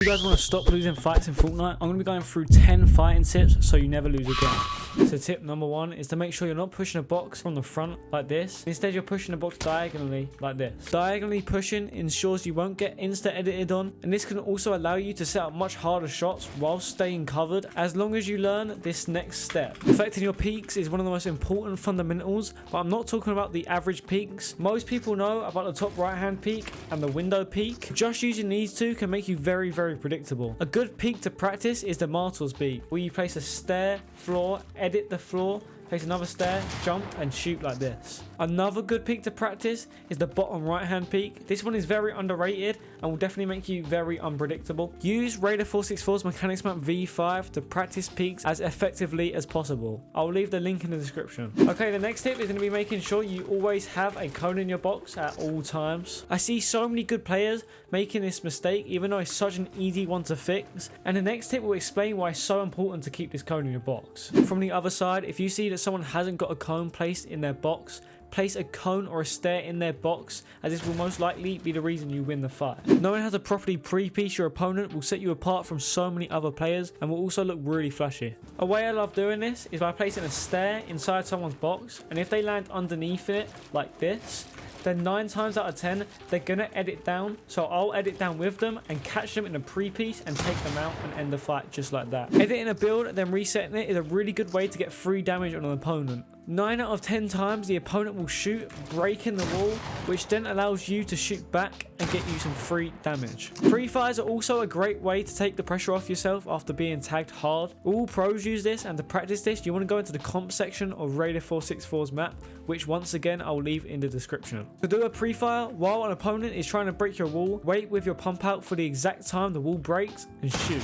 If you guys want to stop losing fights in Fortnite, I'm going to be going through 10 fighting tips so you never lose again. So tip number 1 is to make sure you're not pushing a box from the front like this. Instead, you're pushing a box diagonally like this. Diagonally pushing ensures you won't get insta edited on, and this can also allow you to set up much harder shots while staying covered as long as you learn this next step. Affecting your peaks is one of the most important fundamentals, but I'm not talking about the average peaks. Most people know about the top right hand peak and the window peak. Just using these two can make you very predictable. A good peak to practice is the martels peak, where you place a stair, floor, edit the floor, place another stair, jump and shoot like this. Another good peak to practice is the bottom right hand peak. This one is very underrated and will definitely make you very unpredictable. Use Raider 464's mechanics map V5 to practice peaks as effectively as possible. I'll leave the link in the description. Okay, the next tip is going to be making sure you always have a cone in your box at all times. I see so many good players making this mistake even though it's such an easy one to fix, and the next tip will explain why it's so important to keep this cone in your box. From the other side, if you see that someone hasn't got a cone placed in their box, place a cone or a stair in their box, as this will most likely be the reason you win the fight. Knowing how to properly pre-piece your opponent will set you apart from so many other players and will also look really flashy. A way I love doing this is by placing a stair inside someone's box, and if they land underneath it like this, then 9 times out of 10 they're gonna edit down, so I'll edit down with them and catch them in a pre-piece and take them out and end the fight just like that. Editing a build then resetting it is a really good way to get free damage on an opponent. 9 out of 10 times the opponent will shoot, breaking the wall, which then allows you to shoot back and get you some free damage. Pre-fires are also a great way to take the pressure off yourself after being tagged hard. All pros use this, and to practice this you want to go into the comp section of Raider 464's map, which once again I'll leave in the description. To do a pre-fire while an opponent is trying to break your wall, wait with your pump out for the exact time the wall breaks and shoot.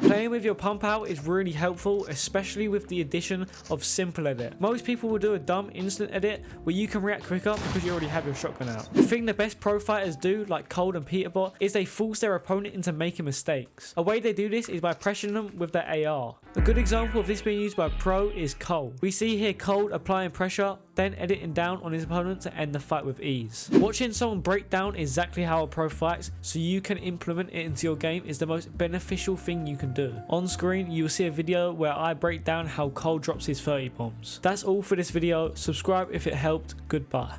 Playing with your pump out is really helpful, especially with the addition of simple edit. Most people will do a dumb instant edit where you can react quicker because you already have your shotgun out. The thing the best pro fighters do, like Cold and Peterbot, is they force their opponent into making mistakes. A way they do this is by pressuring them with their AR. A good example of this being used by pro is Cold. We see here Cold applying pressure, then editing down on his opponent to end the fight with ease. Watching someone break down exactly how a pro fights so you can implement it into your game is the most beneficial thing you can do. On screen you will see a video where I break down how Cold drops his 30 bombs. That's all for this video. Subscribe if it helped. Goodbye.